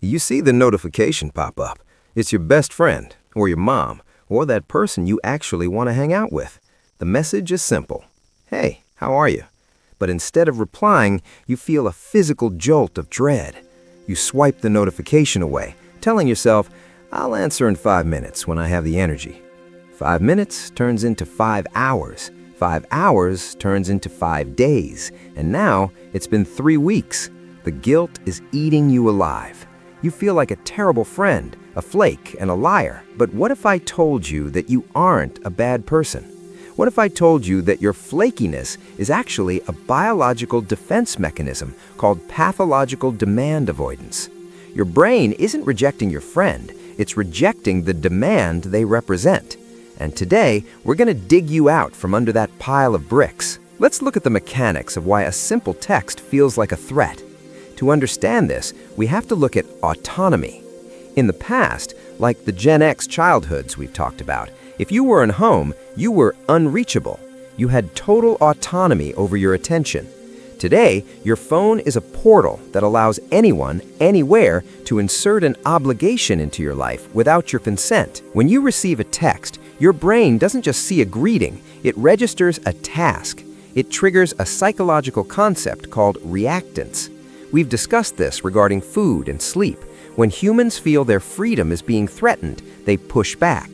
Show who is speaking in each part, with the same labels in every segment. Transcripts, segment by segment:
Speaker 1: You see the notification pop up. It's your best friend, or your mom, or that person you actually want to hang out with. The message is simple. Hey, how are you? But instead of replying, you feel a physical jolt of dread. You swipe the notification away, telling yourself, I'll answer in 5 minutes when I have the energy. 5 minutes turns into 5 hours. 5 hours turns into 5 days. And now it's been 3 weeks. The guilt is eating you alive. You feel like a terrible friend, a flake, and a liar. But what if I told you that you aren't a bad person? What if I told you that your flakiness is actually a biological defense mechanism called pathological demand avoidance? Your brain isn't rejecting your friend, it's rejecting the demand they represent. And today, we're going to dig you out from under that pile of bricks. Let's look at the mechanics of why a simple text feels like a threat. To understand this, we have to look at autonomy. In the past, like the Gen X childhoods we've talked about, if you were at home, you were unreachable. You had total autonomy over your attention. Today, your phone is a portal that allows anyone, anywhere, to insert an obligation into your life without your consent. When you receive a text, your brain doesn't just see a greeting, it registers a task. It triggers a psychological concept called reactance. We've discussed this regarding food and sleep. When humans feel their freedom is being threatened, they push back.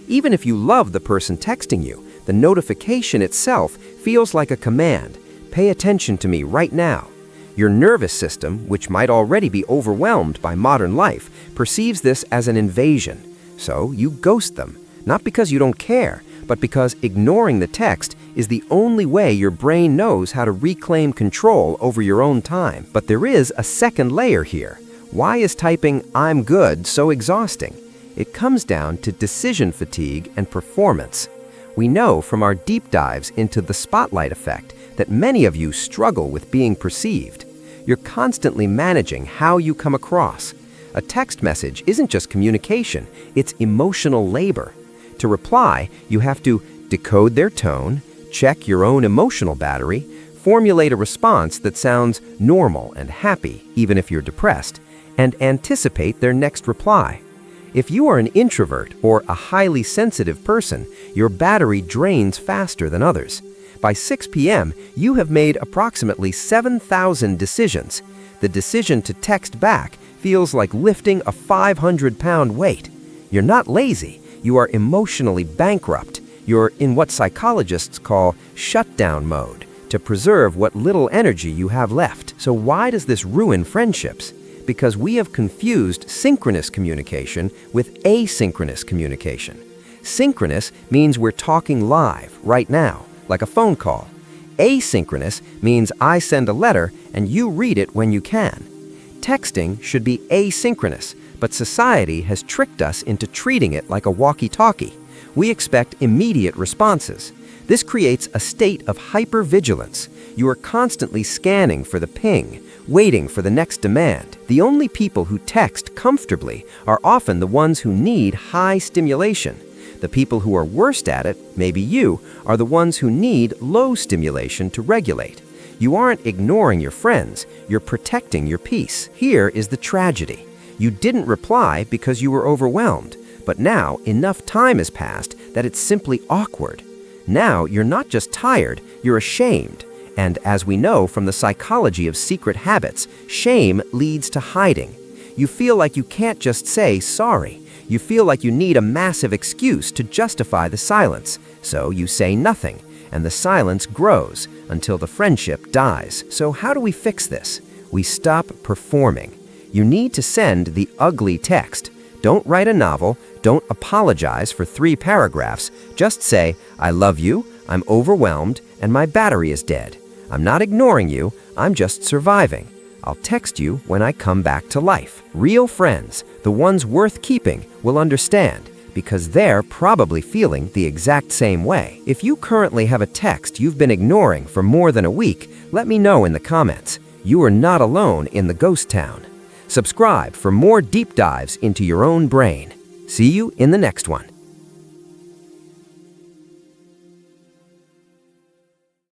Speaker 1: Even if you love the person texting you, the notification itself feels like a command. Pay attention to me right now. Your nervous system, which might already be overwhelmed by modern life, perceives this as an invasion. So you ghost them, not because you don't care, but because ignoring the text is the only way your brain knows how to reclaim control over your own time. But there is a second layer here. Why is typing "I'm good" so exhausting? It comes down to decision fatigue and performance. We know from our deep dives into the spotlight effect that many of you struggle with being perceived. You're constantly managing how you come across. A text message isn't just communication, it's emotional labor. To reply, you have to decode their tone, check your own emotional battery, formulate a response that sounds normal and happy, even if you're depressed, and anticipate their next reply. If you are an introvert or a highly sensitive person, your battery drains faster than others. By 6 p.m., you have made approximately 7,000 decisions. The decision to text back feels like lifting a 500-pound weight. You're not lazy. You are emotionally bankrupt. You're in what psychologists call shutdown mode to preserve what little energy you have left. So why does this ruin friendships? Because we have confused synchronous communication with asynchronous communication. Synchronous means we're talking live, right now, like a phone call. Asynchronous means I send a letter and you read it when you can. Texting should be asynchronous, but society has tricked us into treating it like a walkie-talkie. We expect immediate responses. This creates a state of hypervigilance. You are constantly scanning for the ping, waiting for the next demand. The only people who text comfortably are often the ones who need high stimulation. The people who are worst at it, maybe you, are the ones who need low stimulation to regulate. You aren't ignoring your friends, you're protecting your peace. Here is the tragedy. You didn't reply because you were overwhelmed, but now enough time has passed that it's simply awkward. Now you're not just tired, you're ashamed. And as we know from the psychology of secret habits, shame leads to hiding. You feel like you can't just say sorry. You feel like you need a massive excuse to justify the silence. So you say nothing, and the silence grows until the friendship dies. So how do we fix this? We stop performing. You need to send the ugly text. Don't write a novel. Don't apologize for 3 paragraphs. Just say, I love you, I'm overwhelmed, and my battery is dead. I'm not ignoring you, I'm just surviving. I'll text you when I come back to life. Real friends, the ones worth keeping, will understand because they're probably feeling the exact same way. If you currently have a text you've been ignoring for more than a week, let me know in the comments. You are not alone in the ghost town. Subscribe for more deep dives into your own brain. See you in the next one.